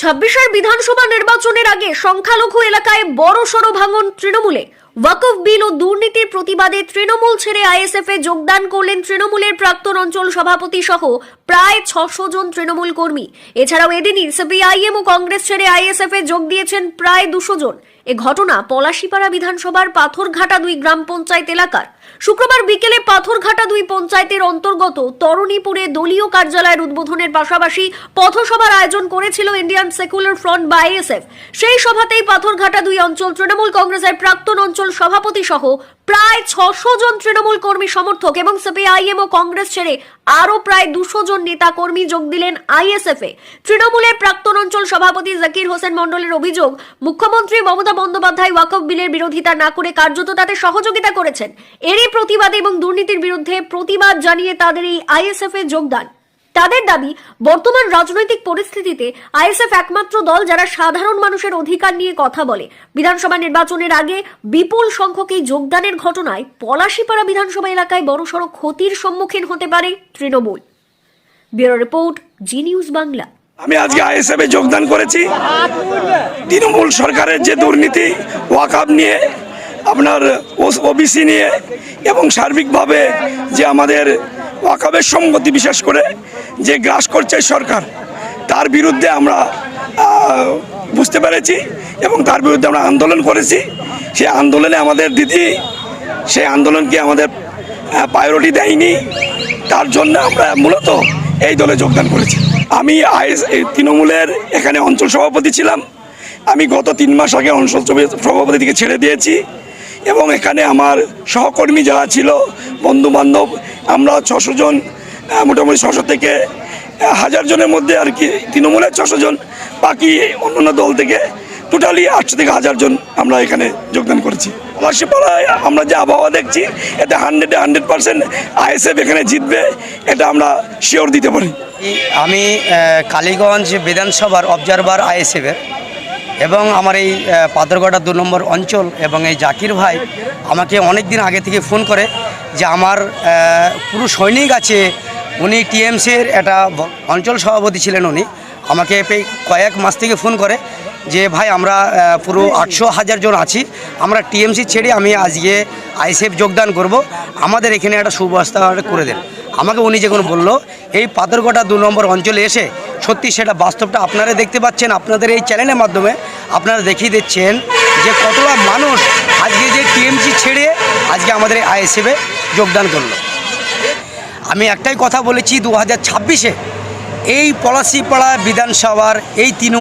ছাব্বিশের বিধানসভা নির্বাচনের আগে সংখ্যালঘু এলাকায় বড়সড় ভাঙন তৃণমূলে। ওয়াকফ বিল ও দুর্নীতির প্রতিবাদে তৃণমূল ছেড়ে আইএসএফ এ যোগদান করলেন তৃণমূলের প্রাক্তন অঞ্চল সভাপতি সহ প্রায় ৬০০ জন তৃণমূল কর্মী। এছাড়াও এদিনই সিপিআইএম ও কংগ্রেস ছেড়ে আইএসএফ এ যোগ দিয়েছেন প্রায় ২০০ জন। এ ঘটনা পলাশীপাড়া বিধানসভার পাথরঘাটা ২ গ্রাম পঞ্চায়েত এলাকার। শুক্রবার বিকেলে পাথরঘাটা ২ পঞ্চায়েতের অন্তর্গত তরুণীপুরে দলীয় কার্যালয়ের উদ্বোধনের পাশাপাশি পথসভার আয়োজন করেছিল ইন্ডিয়ান সেকুলার ফ্রন্ট বা আইএসএফ। সেই সভাতেই পাথরঘাটা ২ অঞ্চল তৃণমূল কংগ্রেসের প্রাক্তন অঞ্চল সভাপতি সহ প্রায় ৬০০ জন তৃণমূল কর্মী সমর্থক এবং সিপিআইএম ও কংগ্রেস ছেড়ে আরো প্রায় ২০০ জন নেতা কর্মী যোগ দিলেন আইএসএফ এ। তৃণমূলের প্রাক্তন অঞ্চল সভাপতি জাকির হোসেন মন্ডলের অভিযোগ, মুখ্যমন্ত্রী মমতা বন্দ্যোপাধ্যায় ওয়াকফ বিলের বিরোধিতা না করে কার্যত তাতে সহযোগিতা করেছেন। এরই প্রতিবাদে এবং দুর্নীতির বিরুদ্ধে প্রতিবাদ জানিয়ে তাদের এই আইএসএফ এ যোগদান। তাদের দাবি, বর্তমান রাজনৈতিক পরিস্থিতিতে আইএসএফ একমাত্র দল যারা সাধারণ মানুষের অধিকার নিয়ে কথা বলে। বিধানসভা নির্বাচনের আগে বিপুল সংখ্যক এই যোগদানের ঘটনায় পলাশীপাড়া বিধানসভা এলাকায় বড়সড় ক্ষতির সম্মুখীন হতে পারে তৃণমূল। ব্যুরো রিপোর্ট, জি নিউজ বাংলা। আমি আজকে আইএসএফ এ যোগদান করেছি। তৃণমূল সরকারের যে দুর্নীতি ওয়াকফ নিয়ে, আপনার ওবিসি নিয়ে এবং সার্বিকভাবে যে আমাদের ওয়াকফের সম্পত্তি বিশেষ করে যে গ্রাস করছে সরকার, তার বিরুদ্ধে আমরা বুঝতে পেরেছি এবং তার বিরুদ্ধে আমরা আন্দোলন করেছি। সেই আন্দোলনে আমাদের দিদি সেই আন্দোলনকে আমাদের প্রায়োরিটি দেয়নি, তার জন্য আমরা মূলত এই দলে যোগদান করেছি। আমি তৃণমূলের এখানে অঞ্চল সভাপতি ছিলাম। আমি গত ৩ মাস আগে অঞ্চল সভাপতি থেকে ছেড়ে দিয়েছি এবং এখানে আমার সহকর্মী যারা ছিল, বন্ধুবান্ধব, আমরা ৬০০ জন, মোটামুটি ৬০০ থেকে ১০০০ জনের মধ্যে আর কি তৃণমূলের ৬০০ জন, বাকি অন্যান্য দল থেকে টোটালি ৮০০ থেকে ১০০০ জন আমরা এখানে যোগদান করেছি। পলাশীপাড়ায় আমরা যে আবহাওয়া দেখছি, এতে 100% আইএসএফ এখানে জিতবে, এটা আমরা শিওর দিতে পারি। আমি কালীগঞ্জ বিধানসভার অবজারভার আইএসএফের এবং আমার এই পাথরঘাটা ২ নম্বর অঞ্চল এবং এই জাকির ভাই আমাকে অনেক দিন আগে থেকে ফোন করে যে আমার পুরো সৈনিক আছে, উনি টিএমসির একটা অঞ্চল সভাপতি ছিলেন, উনি আমাকে কয়েক মাস থেকে ফোন করে যে ভাই আমরা পুরো ৮০০,০০০ জন আছি, আমরা টিএমসি ছেড়ে আমি আজকে আইএসএফ যোগদান করব, আমাদের এখানে একটা সুব্যবস্থা করে দেন। আমাকে উনি যখন বললো এই পাথরঘাটা ২ নম্বর অঞ্চলে এসে সত্যি সেটা বাস্তবটা আপনারা দেখতে পাচ্ছেন, আপনাদের এই চ্যানেলের মাধ্যমে আপনারা দেখিয়ে দিচ্ছেন যে কতটা মানুষ আজকে যে টিএমসি ছেড়ে আজকে আমাদের এই আইএসএফে যোগদান করলো। আমি একটাই কথা বলেছি, 2026-এ এই পলাশীপাড়া বিধানসভার এই